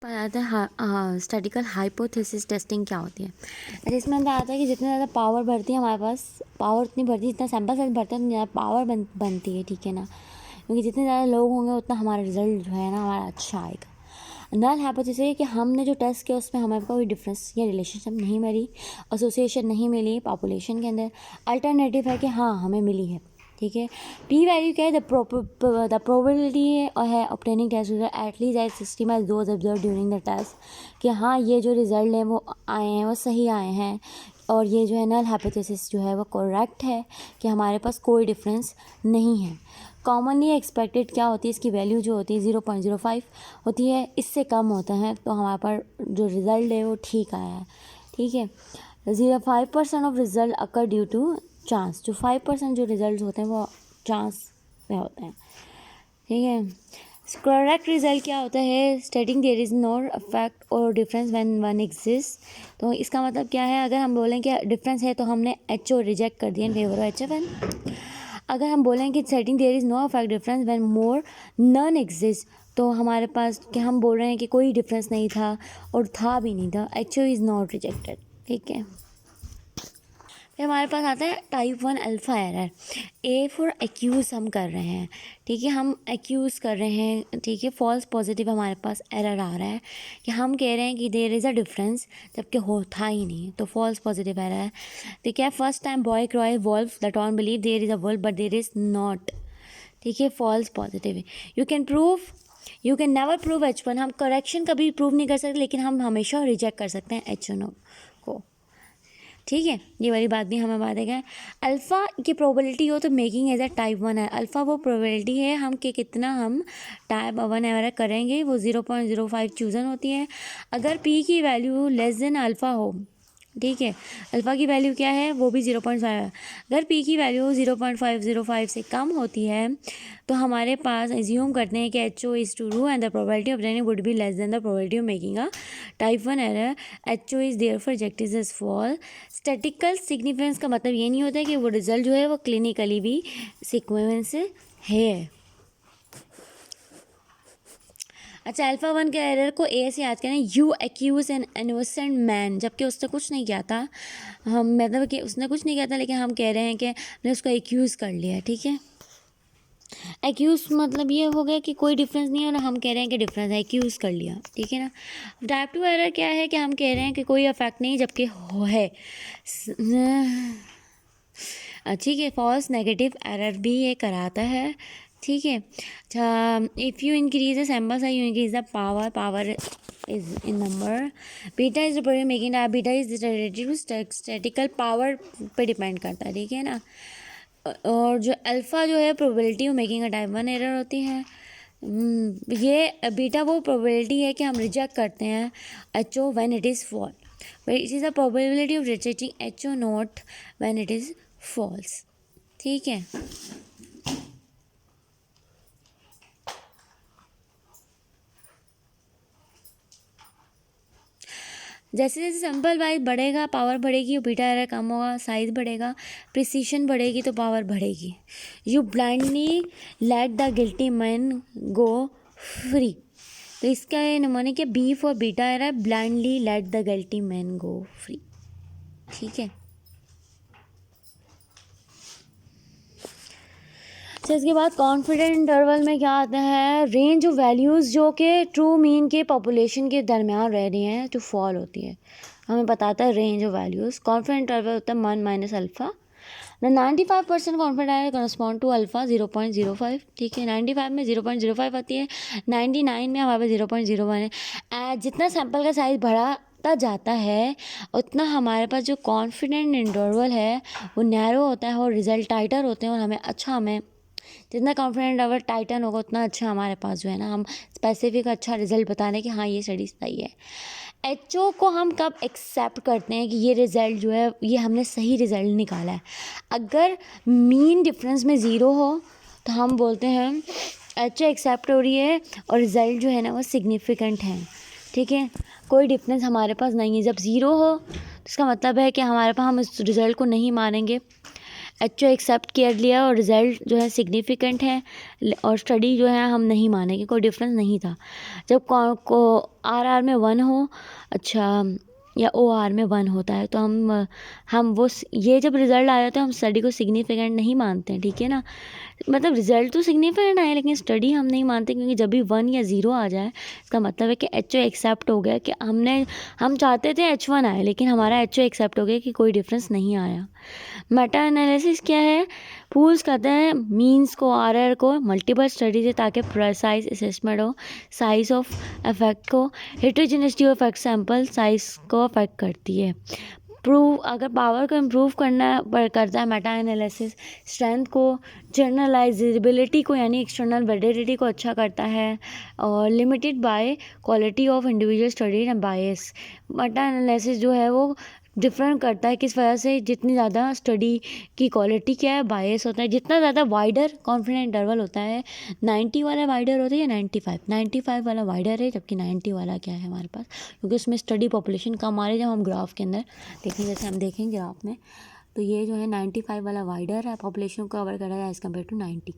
पर आता है स्टैटिकल हाइपोथेसिस टेस्टिंग क्या होती है। इसमें अंदर आता है कि जितना ज़्यादा पावर बढ़ती है हमारे पास, पावर उतनी बढ़ती है, जितना सैम्पल साइज बढ़ता है उतनी ज़्यादा पावर बनती है, ठीक है ना। क्योंकि जितने ज़्यादा लोग होंगे उतना हमारा रिजल्ट जो है ना हमारा अच्छा आएगा। नल हाइपोथेसिस है कि हमने जो टेस्ट किया उसमें हमें कोई डिफरेंस या रिलेशनशिप नहीं मिली, एसोसिएशन नहीं मिली पॉपुलेशन के अंदर। अल्टरनेटिव है कि हाँ हमें मिली है, ठीक है। पी वैल्यू क्या है, द प्रोबेबिलिटी है obtaining test at least as system as those observe during the test, कि हाँ ये जो रिजल्ट है वो आए हैं वो सही आए हैं और ये जो है नल हाइपोथेसिस जो है वो करेक्ट है कि हमारे पास कोई डिफरेंस नहीं है। कॉमनली एक्सपेक्टेड क्या होती है, इसकी वैल्यू जो होती है 0.05 होती है, इससे कम होता है तो हमारे पास जो रिज़ल्ट है वो ठीक आया है, ठीक है। 0.5% of result occur due to chance, जो 5% जो रिजल्ट होते हैं वो चांस में होते हैं, ठीक है। करेक्ट रिजल्ट क्या होता है, stating there is no effect और डिफरेंस व्हेन वन एग्जिस्ट। तो इसका मतलब क्या है, अगर हम बोलें कि डिफरेंस है तो हमने एच ओ रिजेक्ट कर दिया इन फेवर ऑफ HF। अगर हम बोलें कि setting there is no effect difference when more none exist, तो हमारे पास कि हम बोल रहे हैं कि कोई डिफरेंस नहीं था और था भी नहीं था, H O is not rejected, ठीक है। फिर हमारे पास आता है type 1 alpha error. A for accuse हम कर रहे हैं, ठीक है, हम एक्यूज़ कर रहे हैं, ठीक है। फॉल्स पॉजिटिव हमारे पास एरर आ रहा है कि हम कह रहे हैं कि देयर इज़ अ डिफरेंस जबकि हो था ही नहीं, तो फॉल्स पॉजिटिव एरर है। तो क्या, first time boy cry wolf the town believe there is a wolf but there is not, ठीक है, false positive. You can never prove H1, हम करेक्शन कभी प्रूव नहीं कर सकते लेकिन हम हमेशा रिजेक्ट कर सकते हैं H1 को, ठीक है। ये वाली बात भी हमें बात है। अल्फ़ा की प्रोबेबिलिटी हो तो मेकिंग एज अ टाइप 1 है, अल्फ़ा वो प्रोबेबिलिटी है हम कि कितना हम टाइप 1 एरर करेंगे, वो 0.05 चूज़न होती है। अगर पी की वैल्यू लेस देन अल्फ़ा हो, ठीक है, अल्फ़ा की वैल्यू क्या है वो भी 0.5 है। अगर पी की वैल्यू 0.505 से कम होती है तो हमारे पास एज्यूम करते हैं कि H O is true and the probability of obtaining would be less than the probability of making a type 1 error. H O is therefore rejected as fall. Statistical significance का मतलब ये नहीं होता है कि वो रिजल्ट जो है वो क्लिनिकली भी सिक्वेंस है। अच्छा, अल्फ़ा 1 के एरर को ए से याद करें, you accuse an innocent man, जबकि उसने कुछ नहीं किया था, हम मतलब कि उसने कुछ नहीं किया था लेकिन हम कह रहे हैं कि हमने उसको एक्यूज़ कर लिया, ठीक है। एक्यूज़ मतलब ये हो गया कि कोई डिफरेंस नहीं है और हम कह रहे हैं कि डिफरेंस है, एक्यूज़ कर लिया, ठीक है ना। टाइप 2 एरर क्या है कि हम कह रहे हैं कि कोई इफेक्ट नहीं जबकि हो है, ठीक है। फॉल्स नेगेटिव एरर भी ये कराता है, ठीक है। अच्छा, if you increase the sample size you increase the power, power is in number. Beta is the making, beta is related to statistical power पे डिपेंड करता है, ठीक है ना। और जो अल्फ़ा जो है probability of making a type 1 error होती है। ये बीटा वो प्रोबेबिलिटी है कि हम रिजेक्ट करते हैं H O when it is fall, it is the probability of rejecting H O not when it is false, ठीक है। जैसे जैसे सैम्पल वाइज बढ़ेगा पावर बढ़ेगी, बीटा एरर कम होगा, साइज बढ़ेगा, प्रिसीशन बढ़ेगी तो पावर बढ़ेगी। You blindly let the guilty man go free, तो इसका ये नमूने कि B for beta error, blindly let the guilty man go free, ठीक है। तो इसके बाद कॉन्फिडेंट इंटरवल में क्या आता है, रेंज ऑफ वैल्यूज़ जो कि ट्रू मीन के पॉपुलेशन के दरमियान रह रही हैं जो फॉल होती है, हमें बताता है range of values. Confident interval होता है 1 minus alpha. The 95% confident correspond to alpha 0.05, ठीक है। 95 में 0.05 आती है, 99 में हमारे पास 0.01 है। जितना सैम्पल का साइज़ बढ़ाता जाता है उतना हमारे पास जो कॉन्फिडेंट इंटरवल है वो नैरो होता है और रिजल्ट टाइटर होते हैं, और हमें जितना कॉन्फिडेंट लेवल टाइटन होगा उतना अच्छा हमारे पास जो है ना हम स्पेसिफिक अच्छा रिजल्ट बता दें कि हाँ ये स्टडी सही है। एच ओ को हम कब एक्सेप्ट करते हैं कि ये रिज़ल्ट जो है ये हमने सही रिज़ल्ट निकाला है, अगर मीन डिफरेंस में ज़ीरो हो तो हम बोलते हैं एच ओ एक्सेप्ट हो रही है और रिज़ल्ट जो है ना वो सिग्निफिकेंट है, ठीक है। कोई डिफरेंस हमारे पास नहीं है, जब ज़ीरो हो तो इसका मतलब है कि हमारे पास हम इस रिज़ल्ट को नहीं मानेंगे। एच ओ एक्सेप्ट कर लिया और रिज़ल्ट जो है सिग्निफिकेंट है और स्टडी जो है हम नहीं मानेंगे, कोई डिफरेंस नहीं था। जब को आर आर में 1 हो, अच्छा, या ओ आर में 1 होता है, तो हम वो ये जब रिज़ल्ट आया तो हम स्टडी को सिग्निफिकेंट नहीं मानते हैं, ठीक है ना। मतलब रिज़ल्ट तो सिग्निफिकेंट आए लेकिन स्टडी हम नहीं मानते, क्योंकि जब भी 1 या 0 आ जाए इसका मतलब है कि एच ओ एक्सेप्ट हो गया, कि हम चाहते थे H1 आए लेकिन हमारा एच ओ एक्सेप्ट हो गया कि कोई डिफरेंस नहीं आया। मेटा एनालिसिस क्या है? पूल्स कहते हैं मीन्स को, आर आर को मल्टीपल स्टडी से, ताकि प्रेसाइज असेसमेंट हो साइज ऑफ इफेक्ट को। हेटेरोजेनिटी ऑफ इफेक्ट सैंपल साइज को अफेक्ट करती है। प्रूव, अगर पावर को इम्प्रूव करता है मेटा एनालिसिस, स्ट्रेंथ को, जनरलाइजेबिलिटी को यानी एक्सटर्नल वैलिडिटी को अच्छा करता है, और limited by quality of individual study and bias. Meta analysis जो है वो डिफरेंट करता है किस वजह से, जितनी ज़्यादा स्टडी की क्वालिटी क्या है, बायस होता है, जितना ज़्यादा वाइडर कॉन्फिडेंस इंटरवल होता है। 90 वाला वाइडर होता है या 95 वाला वाइडर है, जबकि 90 वाला क्या है हमारे पास, क्योंकि उसमें स्टडी पॉपुलेशन कम आ रही है। जब हम ग्राफ के अंदर देखें, जैसे हम देखेंगे ग्राफ में, तो ये जो है 95 वाला वाइडर है, पॉपुलेशन को कवर कर रहा है एज़ कम्पेयर टू 90।